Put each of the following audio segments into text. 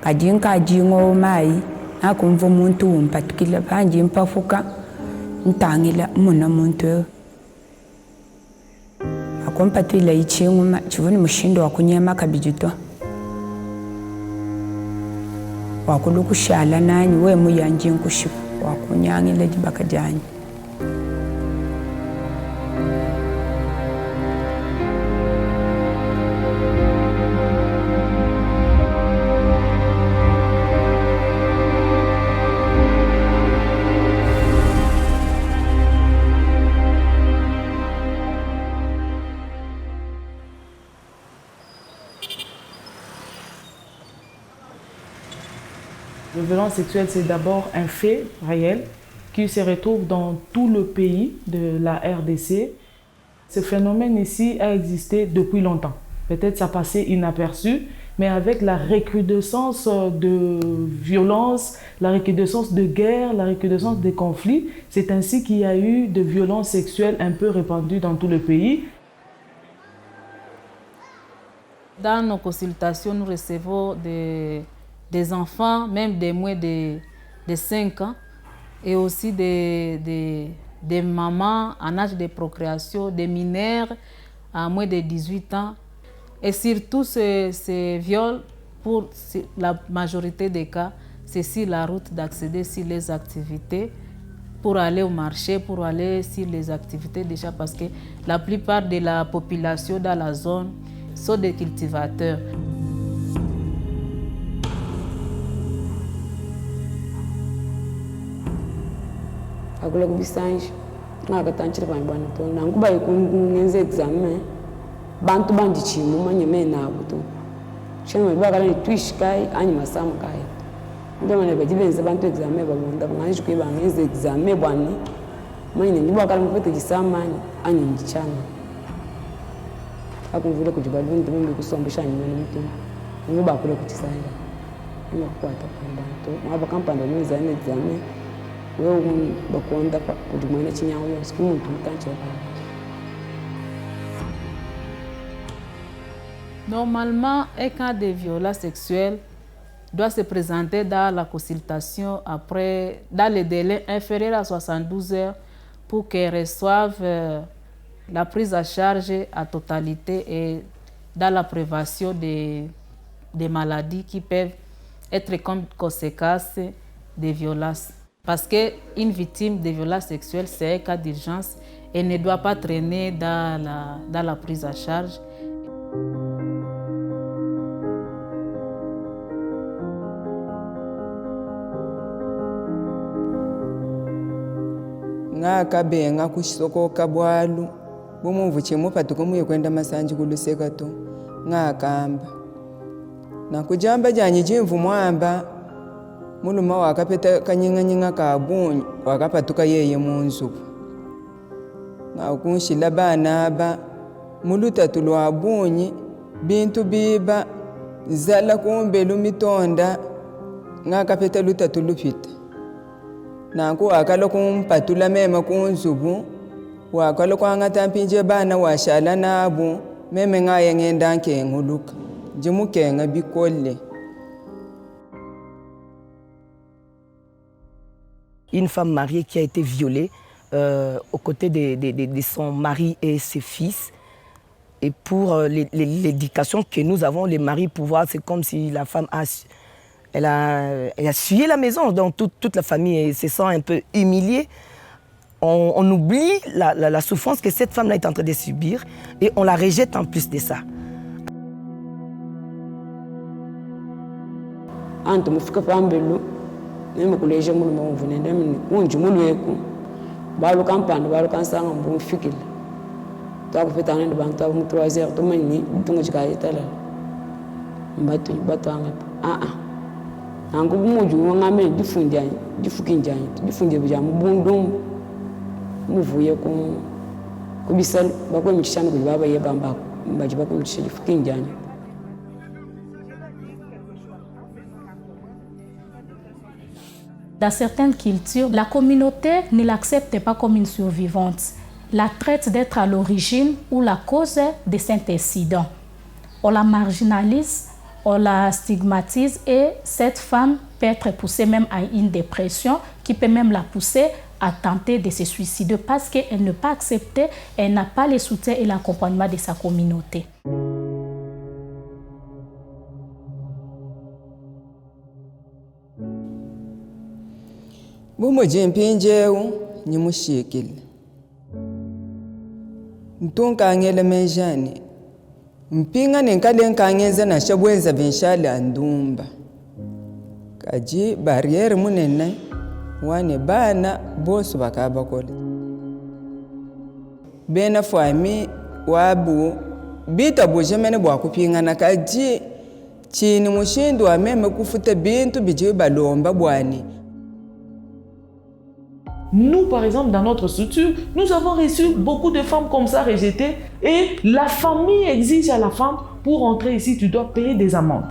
kadinka jingo mai akumva umuntu umpatikila banji mpafuka ntangila muna muntu akompatila ichinguma chivuni mushindo wakunyema kabijito wakulukushala nani we muyanji nkushifu wakunyangila jibaka janyi. La violence sexuelle, c'est d'abord un fait réel qui se retrouve dans tout le pays de la RDC. Ce phénomène ici a existé depuis longtemps. Peut-être ça passait inaperçu, mais avec la recrudescence de violence, la recrudescence de guerre, la recrudescence des conflits, c'est ainsi qu'il y a eu de violences sexuelles un peu répandues dans tout le pays. Dans nos consultations, nous recevons des enfants, même des moins de 5 ans, et aussi des mamans en âge de procréation, des mineurs à moins de 18 ans. Et surtout, ces viols, pour la majorité des cas, c'est sur la route d'accéder sur les activités, pour aller au marché, pour aller sur les activités déjà, parce que la plupart de la population dans la zone sont des cultivateurs. Agula kubisanji ngaka tanchira bana to nanguba ikungenze examen bantu bandichimu manye mena abuto chema bakala ni twish kai anyi masamu kai ndo mane bajibenza bantu examen babonda bangaje kwibangenze examen bwana manye ni bakala mufete gisamani anyi ndichana akumvule kujibalu ndo mbe kusombesha nyine n'umutima ngo bakule kutisanga ngo kwata bantu mwaba kampanda neza ne examen. Normalement, un cas de violence sexuelle doit se présenter dans la consultation dans le délai inférieur à 72 heures pour qu'elle reçoive la prise en charge à totalité et dans la prévention des maladies qui peuvent être comme conséquence des violences. Parce qu'une victime de violence sexuelle, c'est un cas d'urgence et ne doit pas traîner dans la prise en charge. Ngakabenga kushisoko kabwalu bumuvu chimupatu kumuye kwenda masanji kuluseka to ngakamba nakujamba janyi jimvu mwamba muluma wakapeta kanyinga kabunyi wakapatuka yeye munzu ngakunshila bana aba mulutatu lwa bunyi bintu biba zala kumbe lumitonda ngakapeta lutatu lupita nanku wakala kumpatula mema kunzubu wakala kwangatampinje bana washala nabu meme ngaye ngenda nkenguluka jimukenga bikolle. Une femme mariée qui a été violée aux côtés de son mari et ses fils. Et pour l'éducation que nous avons, les maris, pouvoir, c'est comme si la femme elle a fui la maison, donc toute la famille se sent un peu humiliée. On oublie la souffrance que cette femme-là est en train de subir et on la rejette en plus de ça. Nime kuleje mulu mavune ndemini unji mulu yeku balu kampanda balu kansanga mbu fikile takufitana ndi bantu abu mutwazer to mani tunga chikayitala mbatu batanga nangu bumuju ngame difunjanye difukinjanye difunje buja mbundum muvuye ku bisal bakwe mchishana kujibaba yebamba mbajiba ku mchisha difukinjanye. Dans certaines cultures, la communauté ne l'accepte pas comme une survivante, la traite d'être à l'origine ou la cause de cet incident. On la marginalise on la stigmatise et cette femme peut être poussée même à une dépression qui peut même la pousser à tenter de se suicider parce qu'elle ne pas accepter, elle n'a pas le soutien et l'accompagnement de sa communauté. Bumo jimpinjeu ni mushikile. Ntunka ngele mejani. Mpinga nenkale nkangeza na shabwenza benshale andumba. Kaji barriere munene wane bana bosu bakaba kole. Bena fami wabu bita bujemene bwa kupinga na kaji chini mushindu wa meme kufuta bintu bije balomba bwani. Nous, par exemple, dans notre structure, nous avons reçu beaucoup de femmes comme ça rejetées et la famille exige à la femme, pour entrer ici, tu dois payer des amendes.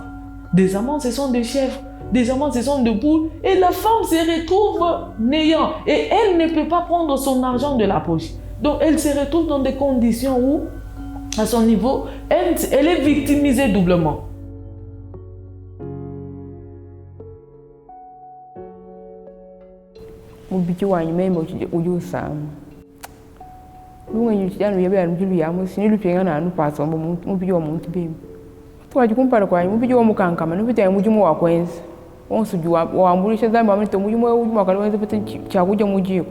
Des amendes, ce sont des chèvres, des amendes, ce sont des poules et la femme se retrouve n'ayant et elle ne peut pas prendre son argent de la poche. Donc, elle se retrouve dans des conditions où, à son niveau, elle est victimisée doublement. Mubiki wanyu memba uju sam lunga yujana yabe arumjilu ya musi nilu penga na anu paso mubiki wa muntu bem twaji kumpara kwa mubiki wa mukankama nubita ya mujimu wa kwenzi onsu juwa wa ambulisha zamba mtu mujimu wa ujuma kale wenza pete chakuja mujiku